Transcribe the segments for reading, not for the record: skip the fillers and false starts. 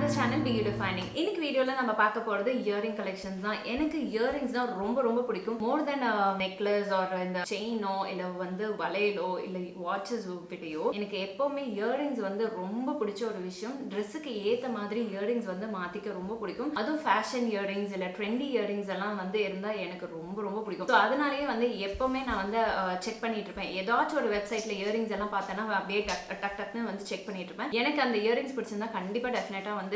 to the channel BeYouDefining. In this video, we will talk about earring collections. Earrings are ரொம்ப பிடிக்கும். More than a necklace or இந்த chain-ஓ இல்ல வந்து வளையலோ இல்ல watches கிட்டயோ எனக்கு எப்பவுமே earrings வந்து ரொம்ப பிடிச்ச ஒரு விஷயம். Dress-க்கு ஏத்த மாதிரி earrings வந்து மாத்திக்க ரொம்ப பிடிக்கும். அதுவும் fashion earrings இல்ல trendy earrings எல்லாம் வந்து இருந்தா எனக்கு ரொம்ப பிடிக்கும். So அதனாலயே வந்து எப்பவுமே நான் வந்து செக் பண்ணிட்டு இருப்பேன். ஏதாச்சும் ஒரு வெப்சைட்ல earrings எல்லாம் பார்த்தேன்னா அப்படியே டக்னு வந்து செக் பண்ணிட்டு இருப்பேன். எனக்கு அந்த earrings பிடிச்சிருந்தா கண்டிப்பா டெஃபினட்டா வந்து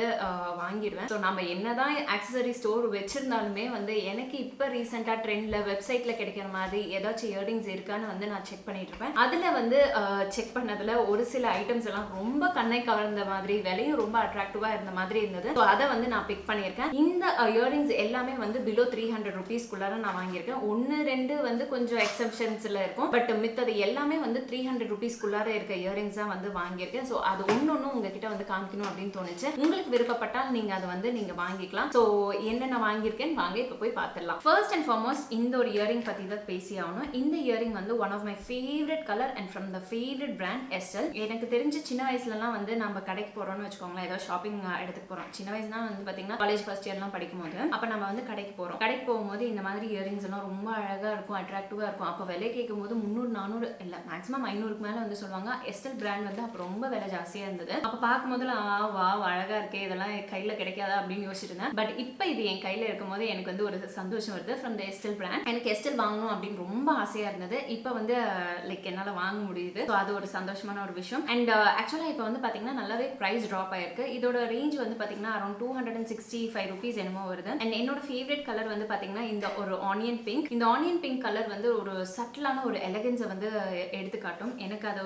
வாங்கிடுவேன். ஸோ நம்ம என்னதான் ஆக்சசரி ஸ்டோர் வச்சிருந்தாலுமே வந்து எனக்கு இப்போ ரீசெண்டா ட்ரெண்ட்ல வெப்சைட்ல கிடைக்கிற மாதிரி ஏதாச்சும் இயரிங்ஸ் இருக்கான்னு வந்து நான் செக் பண்ணிட்டு இருப்பேன். அதுல வந்து செக் பண்ணதுல ஒரு சில ஐட்டம்ஸ் எல்லாம் ரொம்ப கண்ணை கவர்ந்த மாதிரி விலையும் ரொம்ப அட்ராக்டிவா இருந்த மாதிரி இருந்தது. ஸோ அதை வந்து நான் பிக் பண்ணியிருக்கேன். இந்த இயரிங்ஸ் எல்லாமே வந்து பிலோ 300 rupees-குள்ளார நான் வாங்கியிருக்கேன். 1-2 வந்து கொஞ்சம் எக்ஸப்ஷன்ஸ்ல இருக்கும். பட் மித்தது எல்லாமே வந்து 300 rupees-குள்ளார இருக்க இயரிங்ஸ் தான் வந்து வாங்கியிருக்கேன். ஸோ அது ஒன்னொன்னும் உங்ககிட்ட வந்து காமிக்கணும் அப்படின்னு தோணுச்சு. உங்களுக்கு விருப்பப்பட்டால் நீங்க அதை வந்து நீங்க வாங்கிக்கலாம். ஸோ என்னென்ன வாங்கியிருக்கேன்னு வாங்க இப்போ போய் பார்த்துடலாம். ஃபர்ஸ்ட் அண்ட் ஃபார்மோஸ்ட் இந்த ஒரு இயரிங் பத்தி தான் பேசி ஆகணும். இந்த இயரிங் வந்து one of my favourite colour and from the favourite brand SL. எனக்கு தெரிஞ்சு சின்ன வயசுலலாம் வந்து நம்ம கடைக்கு போறோம்னு வச்சுக்கோங்களேன், ஏதோ ஷாப்பிங் இடத்துக்கு போறோம். சின்ன வயசுனா வந்து பாத்தீங்கன்னா காலேஜ் ஃபர்ஸ்ட் இயர்லாம் படிக்கும் போது அப்ப நம்ம வந்து கடைக்கு போறோம். கடைக்கு போகும்போது இந்த மாதிரி இயரிங்ஸ் எல்லாம் ரொம்ப அழகா இருக்கும், அட்ராக்டிவா இருக்கும். அப்ப விலை கேட்கும் போது 300-400 இல்ல மேக்ஸிமம் 500க்கு மேல வந்து சொல்லுவாங்க. எஸ்எல் பிராண்ட் வந்து அப்ப ரொம்ப விலை ஜாஸ்தியா இருந்தது. அப்ப பார்க்கும் போதுல வா அழகா இருக்கே, இதெல்லாம் கையில கிடைக்காதா அப்படின்னு யோசிச்சுட்டு இருந்தேன். பட் இப்போ இது என் கையில இருக்கும் போது எனக்கு வந்து ஒரு சந்தோஷம் வருது. ஃப்ரம் த எஸ்டெல் பிராண்ட் எனக்கு எஸ்டெல் வாங்கணும் அப்படின்னு ரொம்ப ஆசையா இருந்தது. இப்போ வந்து லைக் என்னால வாங்க முடியுது. ஸோ அது ஒரு சந்தோஷமான ஒரு விஷயம். அண்ட் ஆக்சுவலா இப்போ வந்து பாத்தீங்கன்னா நல்லாவே பிரைஸ் ட்ராப் ஆயிருக்கு. இதோட ரேஞ்ச் வந்து பாத்தீங்கன்னா அரௌண்ட் 265 rupees என்னமோ வருது. அண்ட் என்னோட ஃபேவரட் கலர் வந்து பாத்தீங்கன்னா இந்த ஒரு ஆனியன் பிங்க். இந்த ஆனியன் பிங்க் கலர் வந்து ஒரு சட்டிலான ஒரு எலகன்ஸை வந்து எடுத்துக்காட்டும். எனக்கு அது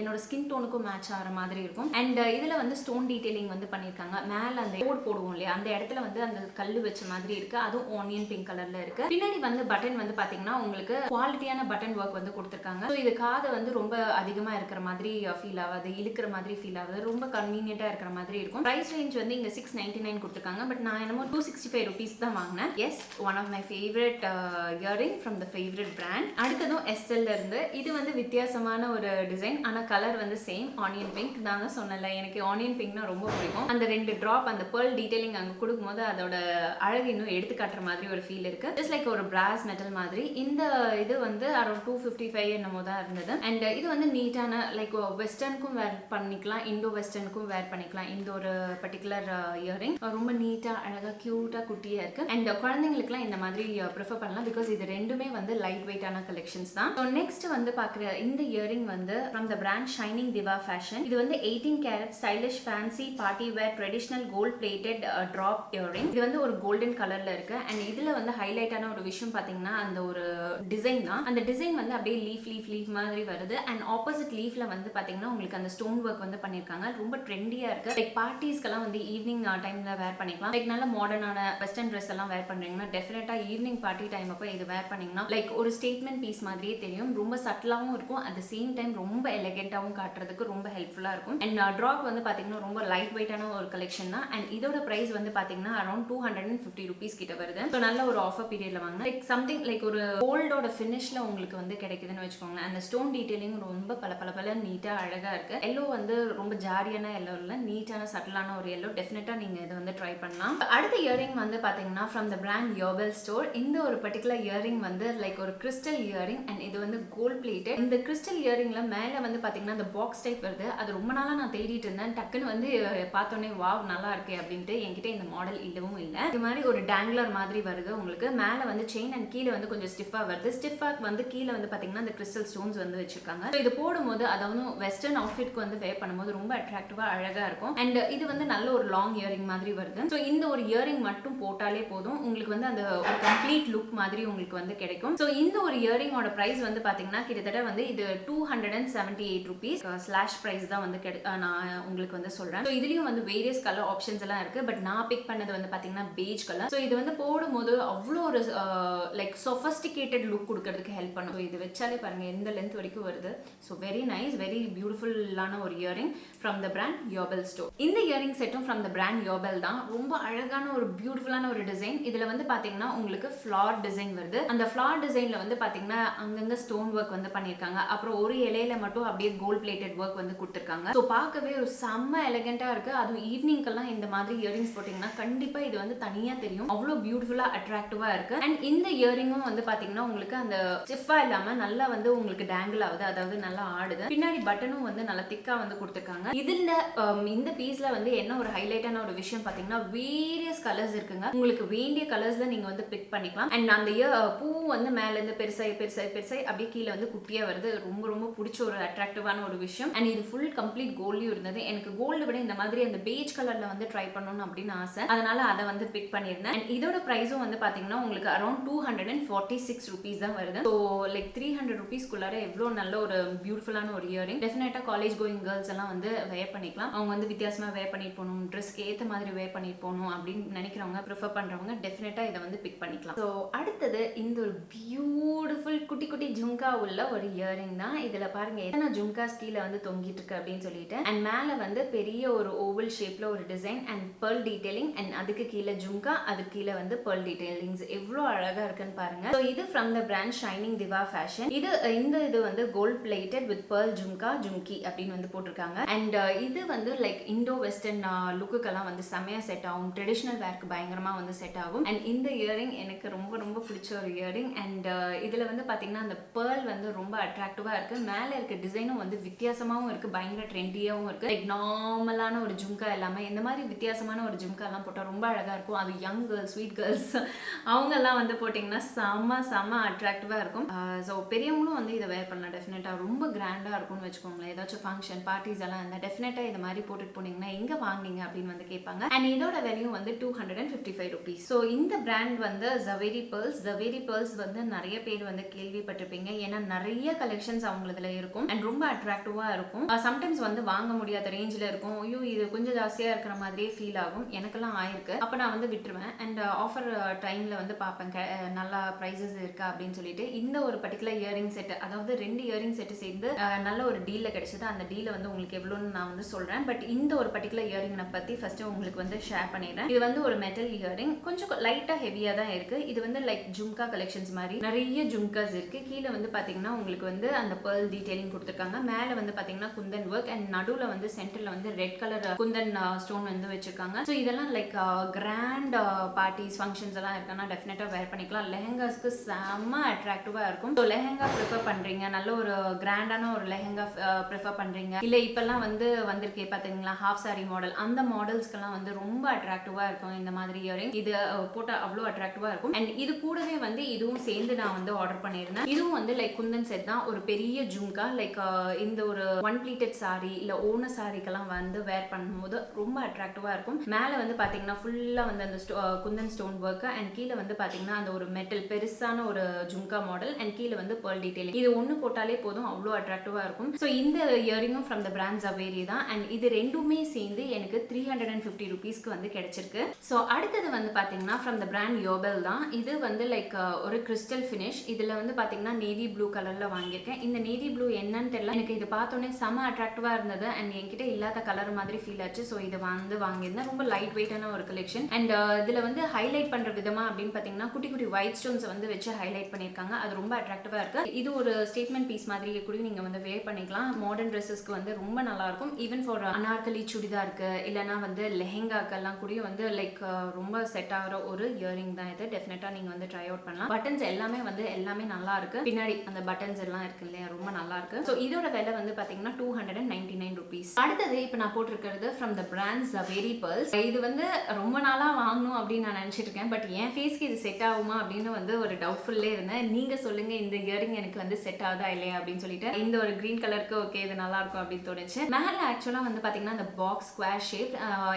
என்னோட ஸ்கின் டோனுக்கும் மேட்ச் ஆகிற மாதிரி இருக்கும். அண்ட் இதுல வந்து ஸ்டோன் டீடைலிங் வந்து பண்ணிருக்காங்க. மேல அந்த கோட் போடுவோம் இல்லையா, அந்த இடத்துல வந்து அந்த கல்லு வச்ச மாதிரி இருக்கு. அதுவும் ஆனியன் பிங்க் கலர்ல இருக்கு. பின்னாடி வந்து பட்டன் வந்து பாத்தீங்கன்னா உங்களுக்கு குவாலிட்டியான பட்டன் ஒர்க் வந்து கொடுத்திருக்காங்க. ஸோ இது காதை வந்து ரொம்ப அதிகமா இருக்கிற மாதிரி ஃபீல் ஆகாது, இழுக்கிற மாதிரி ஃபீல் ஆகுது, ரொம்ப கன்வீனியன்ட்டா இருக்கிற மாதிரி இருக்கும். பிரைஸ் ரேஞ்ச் வந்து இங்க 699 கொடுத்திருக்காங்க. பட் நான் என்னமோ 265 rupees தான் வாங்கினேன். Yes, one of my favourite earring from the favourite brand. அடுத்ததும் எஸ்எல்ல இருந்து இது வந்து வித்தியாசமான ஒரு டிசைன். ஆனா கலர் வந்து சேம் ஆனியன் பிங்க் தான். சொன்னல எனக்கு ஆனியன் பிங்க்னா ரொம்ப பிடிக்கும். அந்த 2 டிராப் அந்த பெர்ல் டீடைலிங் அங்க கொடுக்கும்போது அதோட அழகு இன்னும் எடுத்து காட்டுற மாதிரி ஒரு ஃபீல் இருக்கு. ஜஸ்ட் லைக் ஒரு பிராஸ் மெட்டல் மாதிரி. இந்த இது வந்து அரௌண்ட் 255 என்னமோ தான் இருந்தது. அண்ட் இது வந்து நீட்டான லைக் வெஸ்டர்னுக்கும் வேர் பண்ணிக்கலாம், இண்டோ வெஸ்டர்னுக்கும் வேர் பண்ணிக்கலாம். இந்த ஒரு பர்டிகுலர் இயரிங் ரொம்ப நீட்டா அழகா கியூட்டா குட்டியா இருக்கு. அண்ட் குழந்தைங்களுக்குலாம் இந்த மாதிரி ப்ரிஃபர் பண்ணலாம். பிகாஸ் இது ரெண்டுமே வந்து லைட் வெயிட்டான கலெக்ஷன்ஸ் தான். ஸோ நெக்ஸ்ட் வந்து பாக்குற இந்த இயரிங் வந்து from the brand Shining Diva Fashion. இது வந்து 18 carat stylish fancy party wear traditional gold plated drop earring. இது வந்து ஒரு கோல்டன் கலர்ல இருக்கு. அண்ட் இதுல வந்து ஹைலைட்டான ஒரு விஷயம் பாத்தீங்கன்னா அந்த ஒரு டிசைன் தான். அந்த டிசைன் வந்து அப்படியே லீஃப் மாதிரி வருது. அண்ட் ஆப்போசிட் லீஃப்ல வந்து பாத்தீங்கன்னா உங்களுக்கு அந்த ஸ்டோன் ஒர்க் வந்து பண்ணிருக்காங்க. ரொம்ப ட்ரெண்டியா இருக்கு. லைக் பார்ட்டிஸ்க்கெல்லாம் வந்து ஈவினிங் டைம்ல வேர் பண்ணிக்கலாம். லைக் நல்ல மாடர்னான வெஸ்டர்ன் ட்ரெஸ் எல்லாம் வேர் பண்றீங்கன்னா டெஃபினட்டா ஈவினிங் பார்ட்டி டைம் அப்போ இது வேர் பண்ணீங்கன்னா லைக் ஒரு ஸ்டேட்மெண்ட் பீஸ் மாதிரியே தெரியும். ரொம்ப சட்டிலாவும் இருக்கும். அட் த சேம் டைம் ரொம்ப எலிகென்ட்டாவும் காட்டுறதுக்கு ரொம்ப ஹெல்ப்ஃபுல்லா இருக்கும். அண்ட் ட்ராப் வந்து பாத்தீங்கன்னா ரொம்ப லைட் வெயிட்டான ஒரு கலெக்ஷன் தான். அண்ட் இதோட பிரைஸ் வந்து பாத்தீங்கன்னா அரௌண்ட் 250 rupees கிட்ட வருது. ஸோ நல்ல ஒரு ஆஃபர் பீரியட்ல வாங்கினா லைக் சம்திங் லைக் ஒரு கோல்டோட ஃபினிஷ்ல உங்களுக்கு வந்து கிடைக்குதுன்னு வச்சுக்கோங்களேன். அந்த ஸ்டோன் டீடைலிங் ரொம்ப பல நீட்டா அழகா இருக்கு. எல்லோ வந்து ரொம்ப ஜாரியான எல்லோ இல்ல, நீட்டான சட்டிலான ஒரு எல்லோ. டெஃபினட்டா நீங்க இதை வந்து ட்ரை பண்ணலாம். அடுத்த இயரிங் வந்து பாத்தீங்கன்னா from the brand Yobel store. இந்த ஒரு பர்டிகுலர் இயரிங் வந்து லைக் ஒரு கிறிஸ்டல் இயரிங். அண்ட் இது வந்து கோல்ட் பிளேட்டட். இந்த கிறிஸ்டல் இயரிங்ல மேல வந்து பாத்தீங்கன்னா அந்த பாக்ஸ் டைப் வருது. அது ரொம்ப நாளா நான் தேடிட்டு இருந்தேன். டக்குன்னு வந்து பார்த்தோன்னே வாவ் நல்லா இருக்கு அப்படின்ட்டு என்கிட்ட இந்த மாடல் இல்லவும் இல்ல. இது மாதிரி ஒரு டேங்லர் மாதிரி வருது. உங்களுக்கு மேல வந்து செயின் அண்ட் கீழே வந்து கொஞ்சம் ஸ்டிஃபா வருது. ஸ்டிஃபா வந்து கீழே வந்து பாத்தீங்கன்னா அந்த கிறிஸ்டல் ஸ்டோன்ஸ் வந்து வச்சிருக்காங்க. இது போடும்போது அதாவது வெஸ்டர்ன் அவுட்ஃபிட்க்கு வந்து வேர் பண்ணும்போது ரொம்ப அட்ராக்டிவா அழகா இருக்கும். அண்ட் இது வந்து நல்ல ஒரு லாங் இயரிங் மாதிரி வருது. ஸோ இந்த ஒரு இயரிங் மட்டும் போட்டாலே போதும், உங்களுக்கு வந்து அந்த ஒரு கம்ப்ளீட் லுக் மாதிரி உங்களுக்கு வந்து கிடைக்கும். ஸோ இந்த ஒரு இயரிங்கோட பிரைஸ் வந்து பாத்தீங்கன்னா கிட்டத்தட்ட வந்து இது 278 rupees ஸ்லாஷ் பிரைஸ் தான் வந்து நான் உங்களுக்கு வந்து சொல்றேன். ஸோ இதுலயும் வந்து வேரியஸ் கலர் ஆப்ஷன்ஸ் எல்லாம் இருக்கு. பட் நான் பிக் பண்ணது வந்து பாத்தீங்கன்னா பேஜ் கலர். ஸோ இது வந்து போடும்போது அவ்வளோ ஒரு லைக் சொஃபஸ்டிகேட்டட் லுக் கொடுக்கறதுக்கு ஹெல்ப் பண்ணும். இது வச்சாலே பாருங்க எந்த லென்த் வரைக்கும் வருது. ஸோ வெரி நைஸ், வெரி பியூட்டிஃபுல்லான ஒரு earring from the brand Yobel store. இந்த இயரிங் செட்டும் ஃப்ரம் த பிராண்ட் யோபெல் தான். ரொம்ப அழகான ஒரு பியூட்டிஃபுல்லான ஒரு டிசைன். இதுல வந்து பாத்தீங்கன்னா உங்களுக்கு ஃபிளார் டிசைன் வருது. அந்த ஃபிளார் டிசைன்ல வந்து பாத்தீங்கன்னா அங்கங்க ஸ்டோன் ஒர்க் வந்து பண்ணிருக்காங்க. அப்புறம் ஒரு இலையில மட்டும் அப்படியே கோல்ட் பிளேட்டட் ஒர்க் வந்து கொடுத்திருக்காங்க. ஸோ பார்க்கவே ஒரு செம்ம எலிகென்ட்டா இருக்கு. அதுவும் ஈவினிங்க்கெல்லாம் இந்த மாதிரி இயரிங்ஸ் போட்டிங்கன்னா கண்டிப்பாக இது வந்து தனியாக தெரியும், அவ்வளோ பியூட்டிஃபுல்லாக அட்ராக்டிவாக இருக்குது. அண்ட் இந்த இயரிங்கும் வந்து பார்த்தீங்கன்னா உங்களுக்கு அந்த ஸ்டிஃபாக இல்லாமல் நல்லா வந்து உங்களுக்கு டேங்கிள் ஆகுது, அதாவது நல்லா ஆடுது. பின்னாடி பட்டனும் வந்து நல்லா திக்காக வந்து கொடுத்துருக்காங்க. இதில் இந்த பீஸில் வந்து என்ன ஒரு ஹைலைட்டான ஒரு விஷயம் பார்த்தீங்கன்னா வேரியஸ் கலர்ஸ் இருக்குங்க. உங்களுக்கு வேண்டிய கலர்ஸில் நீங்கள் வந்து பிக் பண்ணிக்கலாம். அண்ட் அந்த பூ வந்து மேலேருந்து பெருசாகி பெருசாகி பெருசாகி அப்படியே கீழே வந்து குட்டியாக வருது. ரொம்ப ரொம்ப பிடிச்ச ஒரு அட்ராக்டிவான ஒரு விஷயம். அண்ட் இது ஃபுல் கம்ப்ளீட் கோல்ட்லையும் இருந்தது. எனக்கு கோல்டு விட இந்த மாதிரி அந்த பேஜ் கலரில் வந்து ட்ரை பண்ணணும் அப்படின்னு ஆசை, அதனால அதை வந்து பிக் பண்ணியிருந்தேன். அண்ட் இதோட ப்ரைஸும் வந்து பார்த்தீங்கன்னா உங்களுக்கு அரௌண்ட் 246 ருபீஸ் தான் வருது. ஸோ லைக் 300 ருபீஸ்க்குள்ளார எவ்வளோ நல்ல ஒரு பியூட்டிஃபுல்லான ஒரு இயரிங். டெஃபினட்டாக காலேஜ் கோயிங் கேர்ள்ஸ் எல்லாம் வந்து வேர் பண்ணிக்கலாம். அவங்க வந்து வித்தியாசமாக வேர் பண்ணிட்டு போகணும், ட்ரெஸ்க்கு ஏற்ற மாதிரி வேர் பண்ணிட்டு போகணும் அப்படின்னு நினைக்கிறவங்க, ப்ரிஃபர் பண்ணுறவங்க டெஃபினட்டாக இதை வந்து பிக் பண்ணிக்கலாம். ஸோ அடுத்தது இந்த ஒரு பியூட்டிஃபுல் குட்டி குட்டி ஜும்கா உள்ள ஒரு இயரிங் தான். இதில் பாருங்க எத்தனை ஜும்காஸ் கீழே வந்து தொங்கிட்டு இருக்கு அப்படின்னு சொல்லிட்டு. அண்ட் மேலே வந்து பெரிய ஒரு ஓவல் ஷேப்ல ஒரு design and Perl detailing. And அதுக்கு கீழே ஜும்கா, அதுக்கு கீழே வந்து பெர்ல் டீடைலிங்ஸ். எவ்வளோ அழகா இருக்குன்னு பாருங்க. ஸோ இது from the brand Shining Diva Fashion. இது வந்து gold plated with pearl jhumka jhumki அப்படின்னு வந்து போட்டிருக்காங்க. அண்ட் இது வந்து லைக் இண்டோ வெஸ்டர்ன் லுக்குக்கெல்லாம் வந்து செமையா செட் ஆகும், ட்ரெடிஷ்னல் வேர்க்கு பயங்கரமா வந்து செட் ஆகும். அண்ட் இந்த இயரிங் எனக்கு ரொம்ப ரொம்ப பிடிச்ச ஒரு இயரிங். அண்ட் இதுல வந்து பாத்தீங்கன்னா அந்த பெர்ல் வந்து ரொம்ப அட்ராக்டிவா இருக்கு. மேல இருக்க டிசைனும் வந்து வித்தியாசமாவும் இருக்கு, பயங்கர ட்ரெண்டியாவும் இருக்கு. லைக் நார்மலான ஒரு ஜும்கா எல்லாமே இந்த மாதிரி வித்தியாசமான ஒரு ஜும்கா எல்லாம் போட்டா ரொம்ப அழகா இருக்கும். அது யங் கேர்ள்ஸ், ஸ்வீட் கேர்ள்ஸ் அவங்க எல்லாம் வந்து போட்டிங்கன்னா செம்ம அட்ராக்டிவா இருக்கும். ஸோ பெரியவங்களும் வந்து இதை வேர் பண்ணலாம். டெஃபினட்டா ரொம்ப கிராண்டா இருக்கும்னு வச்சுக்கோங்களேன். ஏதாச்சும் ஃபங்க்ஷன் பார்ட்டிஸ் எல்லாம் இருந்தால் டெஃபினட்டா இது மாதிரி போட்டுட்டு போனீங்கன்னா எங்க வாங்கினீங்க அப்படின்னு வந்து கேட்பாங்க. அண்ட் இதோட வேல்யூ வந்து 255 ருபீஸ். ஸோ இந்த பிராண்ட் வந்து ஜவேரி பேர்ல்ஸ் வந்து நிறைய பேர் வந்து கேள்விப்பட்டிருப்பீங்க. ஏன்னா நிறைய கலெக்ஷன்ஸ் அவங்களதுல இருக்கும் அண்ட் ரொம்ப அட்ராக்டிவா இருக்கும். சம்டைம்ஸ் வந்து வாங்க முடியாத ரேஞ்சில் இருக்கும். ஐயோ இது கொஞ்சம் ஜாஸ்தியா இருக்கிற மாதிரியே ஃபீல் ஆகும். எனக்கெல்லாம் ஆயிருக்கு. அப்போ நான் வந்து விட்டுருவேன். அண்ட் ஆஃபர் டைம்ல வந்து பார்ப்பேன் நல்லா ப்ரைஸஸ் இருக்கா அப்படின்னு சொல்லிட்டு. இந்த ஒரு பர்டிகுலர் இயரிங் செட், அதாவது 2 இயரிங் செட் சேர்ந்து நல்ல ஒரு டீல்ல கிடைச்சது. அந்த டீல வந்து உங்களுக்கு எவ்வளோன்னு நான் வந்து சொல்றேன். பட் இந்த ஒரு பர்டிகுலர் இயரிங்கை பத்தி ஃபர்ஸ்ட் உங்களுக்கு வந்து ஷேர் பண்ணிடுறேன். இது வந்து ஒரு மெட்டல் இயரிங், கொஞ்சம் லைட்டா ஹெவியா தான் இருக்கு. இது வந்து லைக் ஜும்கா கலெக்ஷன்ஸ் மாதிரி நிறைய ஜும்காஸ் இருக்கு. கீழே வந்து பாத்தீங்கன்னா உங்களுக்கு வந்து அந்த பெர்ல் டீடைலிங் கொடுத்துருக்காங்க. மேல வந்து பாத்தீங்கன்னா குந்தன் ஒர்க் அண்ட் நடுவுல வந்து சென்டர்ல வந்து ரெட் கலர் குந்தன் ஸ்டோன் வந்து வச்சிருக்காங்க. ஸோ இதெல்லாம் லைக் கிராண்ட் பார்ட்டிஸ் ஃபங்க்ஷன்ஸ் எல்லாம் இருக்குன்னா டெஃபினட்டா வேர் பண்ணிக்கலாம். லெஹங்காஸ்க்கு செம்ம அட்ராக்டிவா இருக்கும். ஸோ லெஹங்கா ப்ரிஃபர் பண்றீங்க, நல்ல ஒரு கிராண்டான ஒரு லெஹங்கா ப்ரிஃபர் பண்றீங்க, இல்ல இப்பெல்லாம் வந்து வந்திருக்கே பாத்தீங்களா ஹாஃப் சாரி மாடல், அந்த மாடல்ஸ்க்கெல்லாம் வந்து ரொம்ப அட்ராக்டிவா இருக்கும் இந்த மாதிரி இயரிங். இது போட்டா அவ்வளோ அட்ராக்டிவா இருக்கும். அண்ட் இது கூடவே வந்து இதுவும் சேர்ந்து நான் வந்து ஆர்டர் பண்ணியிருந்தேன். இதுவும் வந்து லைக் குந்தன் செட் தான். ஒரு பெரிய ஜும்கா லைக் இந்த ஒரு ஒன் ப்ளீட்டட் சாரி இல்ல ஓன சாரிக்கெல்லாம் வந்து வேர் பண்ணும்போது ரொம்ப அட்ராக்டிவா இருக்கும். மேல வந்து பாத்தீங்கன்னா ஃபுல்லா வந்து அந்த குந்தன் ஸ்டோன் ஒர்க் அண்ட் கீழே வந்து பாத்தீங்கன்னா அந்த ஒரு மெட்டல் பெருசான ஒரு ஜும்கா மாடல் அண்ட் கீழே வந்து பெர்ல் டீடைலிங். இது ஒன்று போட்டாலே போதும், அவ்வளோ அட்ராக்டிவா இருக்கும். ஸோ இந்த இயரிங்கும் ஃப்ரம் த பிராண்ட் ஜவேரி தான். அண்ட் இது ரெண்டுமே சேர்ந்து எனக்கு 350 ருபீஸ்க்கு வந்து கிடைச்சிருக்கு. ஸோ அடுத்தது வந்து பாத்தீங்கன்னா ஃப்ரம் த பிராண்ட் யோபெல் தான். இது வந்து லைக் ஒரு கிறிஸ்டல் ஃபினிஷ். இதுல வந்து பாத்தீங்கன்னா நேவி ப்ளூ கலர்ல வாங்கியிருக்கேன். இந்த நேவி ப்ளூ என்னன்னு தெரியல, எனக்கு இது பார்த்தோன்னே செம அட்ராக்டிவா இருந்தது அண்ட் என்கிட்ட இல்லாத கலர் மாதிரி ஃபீல் ஆச்சு. ஸோ இதை வந்து வாங்கியிருந்தேன். ரொம்ப லைட் வெயிட்டான ஒரு கலெக்ஷன். அண்ட் இதுல வந்து ஹைலைட் பண்ற விதமா அப்படின்னு பாத்தீங்கன்னா குட்டி குட்டி ஒயிட் ஸ்டோன்ஸ் வந்து வச்சு ஹைலைட் பண்ணிருக்காங்க. அது ரொம்ப அட்ராக்டிவா இருக்கு. இது ஒரு ஸ்டேட்மெண்ட் பீஸ் மாதிரி கூட நீங்க வந்து வேர் பண்ணிக்கலாம். மாடர்ன் ட்ரெஸ்ஸஸ்க்கு வந்து ரொம்ப நல்லா இருக்கும். ஈவன் ஃபார் அனார்கலி சுடிதாருக்கு இல்லைன்னா வந்து லெஹெங்காக்கெல்லாம் கூட வந்து லைக் ரொம்ப செட் ஆகிற ஒரு இயரிங் தான் இது. டெஃபினட்டா நீங்க வந்து ட்ரை அவுட் பண்ணலாம். பட்டன்ஸ் எல்லாமே நல்லா இருக்கு. பின்னாடி அந்த பட்டன்ஸ் எல்லாம் இருக்கு இல்லையா, ரொம்ப நல்லா இருக்கு. ஸோ இதோட விலை வந்து பாத்தீங்கன்னா 299 ருபீஸ். அடுத்தது இப்போ நான் போட்டிருக்கிறது from the brand Zaveri pearls. இது வந்து ரொம்ப நாளா வாங்கணும் அப்படின்னு நான் நினைச்சிட்டு இருக்கேன். பட் என் ஃபேஸ்க்கு இது செட் ஆகுமா அப்படின்னு வந்து ஒரு டவுட்ஃபுல்லே இருந்தேன். நீங்க சொல்லுங்க இந்த இயரிங் எனக்கு வந்து செட் ஆகுதா இல்லையா அப்படின்னு சொல்லிட்டு. இந்த ஒரு கிரீன் கலருக்கு ஓகே இது நல்லா இருக்கும் அப்படின்னு தோணுச்சு. மேல ஆக்சுவலா வந்து பாத்தீங்கன்னா அந்த பாக்ஸ் ஸ்கொயர் ஷேப்.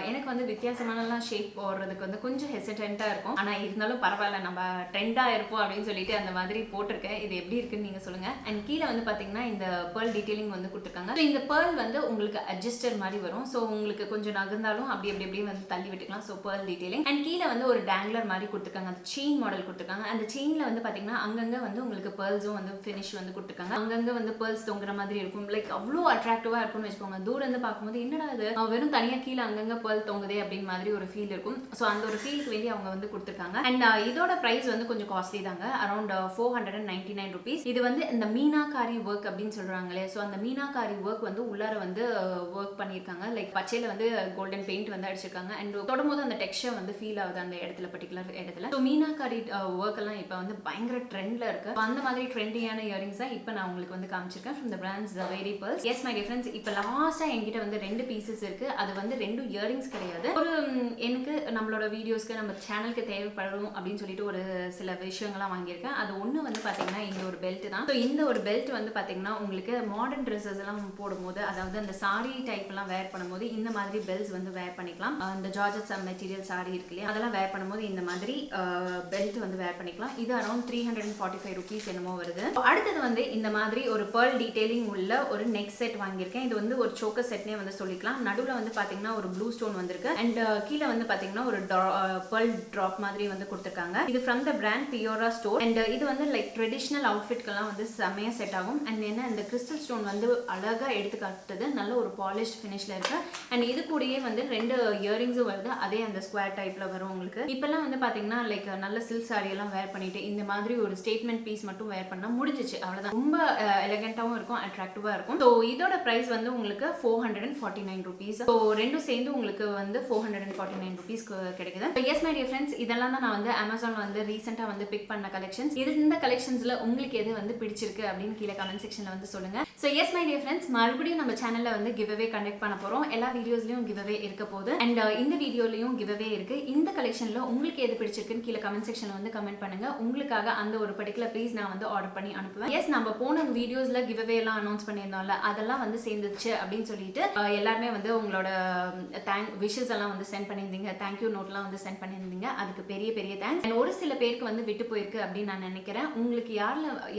எனக்கு வந்து வித்தியாசமான ஷேப் போடுறதுக்கு வந்து கொஞ்சம் ஹெசிடென்ட்டா இருக்கும். ஆனா இருந்தாலும் பரவாயில்ல, நம்ம ட்ரெண்டா இருப்போம் அப்படின்னு சொல்லிட்டு அந்த மாதிரி போட்டிருக்கேன். இது எப்படி இருக்குன்னு நீங்க சொல்லுங்க. அண்ட் கீழே வந்து பாத்தீங்கன்னா இந்த பெர்ல் டீடைலிங் வந்து கொடுத்துருக்காங்க. இந்த பெர்ல் வந்து உங்களுக்கு அட்ஜஸ்டர் மாதிரி வரும். ஸோ உங்களுக்கு கொஞ்சம் நகர்ந்தாலும் அப்படி வந்து தள்ளி விட்டுக்கலாம். ஸோ பெர்ல் டீடைலிங் அண்ட் கீழே வந்து ஒரு டேங்லர் மாதிரி கொடுத்துருக்காங்க. அந்த செயின் மாடல் கொடுத்துருக்காங்க. அந்த செயின்ல வந்து பாத்தீங்கன்னா அங்கங்க வந்து உங்களுக்கு பெர்ல்ஸும் வந்து ஃபினிஷ் வந்து கொடுத்துருக்காங்க. அங்கங்க வந்து பெர்ல்ஸ் தொங்குற மாதிரி இருக்கும். லைக் அவ்வளோ அட்ராக்டிவா இருக்கும்னு வச்சுக்கோங்க. தூரம் இருந்து பார்க்கும்போது என்னடா அது வெறும் தனியா கீழே அங்கங்க பெர்ல் தொங்குதே அப்படின்னு மாதிரி ஒரு ஃபீல் இருக்கும். ஸோ அந்த ஒரு ஃபீலுக்கு வேண்டி அவங்க வந்து கொடுத்துருக்காங்க. அண்ட் இதோட பிரைஸ் வந்து கொஞ்சம் காஸ்ட்லி தாங்க. Around 499 rupees. இது வந்து இந்த மீனாகாரி ஒர்க் அப்படின்னு சொல்றாங்களே, ஸோ அந்த மீனாகாரி ஒர்க் வந்து உள்ளார வந்து ஒர்க் பண்ணியிருக்காங்க. லைக் பச்சையில வந்து கோல்டன் பெயிண்ட் வந்து அடிச்சிருக்காங்க அண்ட் தொடும்போது அந்த டெக்ஸ்சர் வந்து ஃபீல் ஆகுது அந்த இடத்துல பர்டிகுலர் இடத்துல. ஸோ மீனாக்காரி ஒர்க் எல்லாம் இப்போ வந்து பயங்கர ட்ரெண்ட்ல இருக்கு. அந்த மாதிரி ட்ரெண்டியான இயரிங்ஸ் தான் இப்போ நான் உங்களுக்கு வந்து காமிச்சிருக்கேன் from the brands very purse. S my dear friends, இப்போ லாஸ்டா என்கிட்ட வந்து 2 பீசஸ் இருக்கு. அது வந்து 2 இயரிங்ஸ் கிடையாது. ஒரு எனக்கு நம்மளோட வீடியோஸ்க்கு நம்ம சேனலுக்கு தேவைப்படும் அப்படின்னு சொல்லிட்டு ஒரு சில விஷயங்கள்லாம் வாங்கியிருக்கேன். அது ஒன்று வந்து பார்த்தீங்கன்னா இந்த ஒரு பெல்ட் தான். ஸோ இந்த ஒரு பெல்ட் வந்து பார்த்தீங்கன்னா உங்களுக்கு மாடர்ன் ட்ரெஸ்ஸஸ் எல்லாம் போடும்போது, அதாவது அந்த சாரி டைப் எல்லாம் வேர் பண்ணும்போது இந்த மாதிரி பெல்ட்ஸ் வந்து வேர் பண்ணிக்கலாம். அந்த ஜார்ஜெட் மெட்டீரியல் சாரி இருக்கு இல்லையா, அதெல்லாம் வேர் பண்ணும்போது இந்த மாதிரி பெல்ட் வந்து வேர் பண்ணிக்கலாம். இது அரௌண்ட் 345 rupees என்னமோ வருது. அடுத்தது வந்து இந்த மாதிரி ஒரு பேர்ல் டீடைலிங் உள்ள ஒரு நெக் செட் வாங்கியிருக்கேன். இது வந்து ஒரு சோக்கர் செட்னே வந்து சொல்லிக்கலாம். நடுவில் வந்து பார்த்தீங்கன்னா ஒரு ப்ளூ ஸ்டோன் வந்திருக்கு அண்ட் கீழே வந்து பார்த்தீங்கன்னா ஒரு பேர்ல் ட்ராப் மாதிரி வந்து கொடுத்துருக்காங்க. இது from the brand Piora store and இது வந்து லைக் ட்ரெடிஷ்னல் அவுட்ஃபிட்கெல்லாம் வந்து செமையா செட் ஆகும். அண்ட் என்ன இந்த கிறிஸ்டல் ஸ்டோன் வந்து அழகா எடுத்து காட்டுது. நல்ல ஒரு பாலிஷ்ட் ஃபினிஷ்ல இருக்கு அண்ட் இது கூடயே வந்து 2 இயரிங்ஸும் வருது. அதே அந்த ஸ்கொயர் டைப்ல வரும் உங்களுக்கு. இப்பெல்லாம் வந்து பாத்தீங்கன்னா லைக் நல்ல சில்க் சாரி எல்லாம் வேர் பண்ணிட்டு இந்த மாதிரி ஒரு ஸ்டேட்மெண்ட் பீஸ் மட்டும் வேர் பண்ணா முடிஞ்சிச்சு, அவ்வளவுதான். ரொம்ப எலகண்டாவும் இருக்கும், அட்ராக்டிவா இருக்கும். ஸோ இதோட பிரைஸ் வந்து உங்களுக்கு 449 rupees. ஸோ ரெண்டும் சேர்ந்து உங்களுக்கு வந்து 449 rupees கிடைக்குது. எஸ் மை டியர் ஃப்ரெண்ட்ஸ், இதெல்லாம் தான் நான் வந்து அமேசான்ல வந்து ரீசெண்டா வந்து பிக் பண்ண கலெக்ஷன்ஸ். இந்த கலெக்ஷன்ஸ்ல உங்களுக்கு எது வந்து பிடிச்சிருக்கு அப்படின்னு கீழே கமெண்ட் செக்ஷன்ல வந்து சொல்லுங்க. So S my dear friends, மறுபடியும் நம்ம சேனல்ல வந்து கிவ் அவே கண்டக்ட் பண்ண போறோம். எல்லா வீடியோஸ்லயும் கிவ் அவே இருக்க போகுது அண்ட் இந்த வீடியோலயும் கிவ் அவே இருக்கு. இந்த கலெக்ஷன்ல உங்களுக்கு எது பிடிச்சிருக்குன்னு கீழே கமெண்ட் செக்ஷன்ல வந்து கமெண்ட் பண்ணுங்க. உங்களுக்காக அந்த ஒரு பர்டிகுலர் பீஸ் நான் வந்து ஆர்டர் பண்ணி அனுப்புவேன். எஸ், நம்ம போன வீடியோஸ்ல கிவ் அவே எல்லாம் அனௌன்ஸ் பண்ணியிருந்தோம்ல, அதெல்லாம் வந்து சேர்ந்துச்சு அப்படின்னு சொல்லிட்டு எல்லாருமே வந்து உங்களோட விஷஸ் எல்லாம் வந்து சென்ட் பண்ணியிருந்தீங்க. தேங்க்யூ நோட்லாம் வந்து சென்ட் பண்ணியிருந்தீங்க. அதுக்கு பெரிய பெரிய தேங்க்ஸ். அண்ட் ஒரு சில பேருக்கு வந்து விட்டு போயிருக்கு அப்படின்னு நான் நினைக்கிறேன். உங்களுக்கு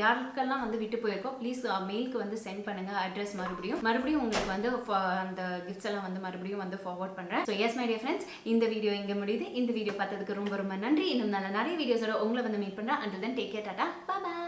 யாருக்கெல்லாம் வந்து விட்டு போயிருக்கோ ப்ளீஸ் மெயிலுக்கு வந்து சென்ட் பண்ணுங்க அட்ரஸ். மறுபடியும் உங்களுக்கு வந்து அந்த கிஃப்ட்ஸ் எல்லாம் வந்து மறுபடியும் வந்து ஃபார்வர்ட் பண்றேன். So S my dear friends, இந்த வீடியோ இங்க முடியுது. இந்த வீடியோ பார்த்ததுக்கு ரொம்ப ரொம்ப நன்றி. இன்னும் நல்ல நிறைய வீடியோஸோட உங்களை வந்து மீட் பண்றேன். until then take care, Tata, bye bye.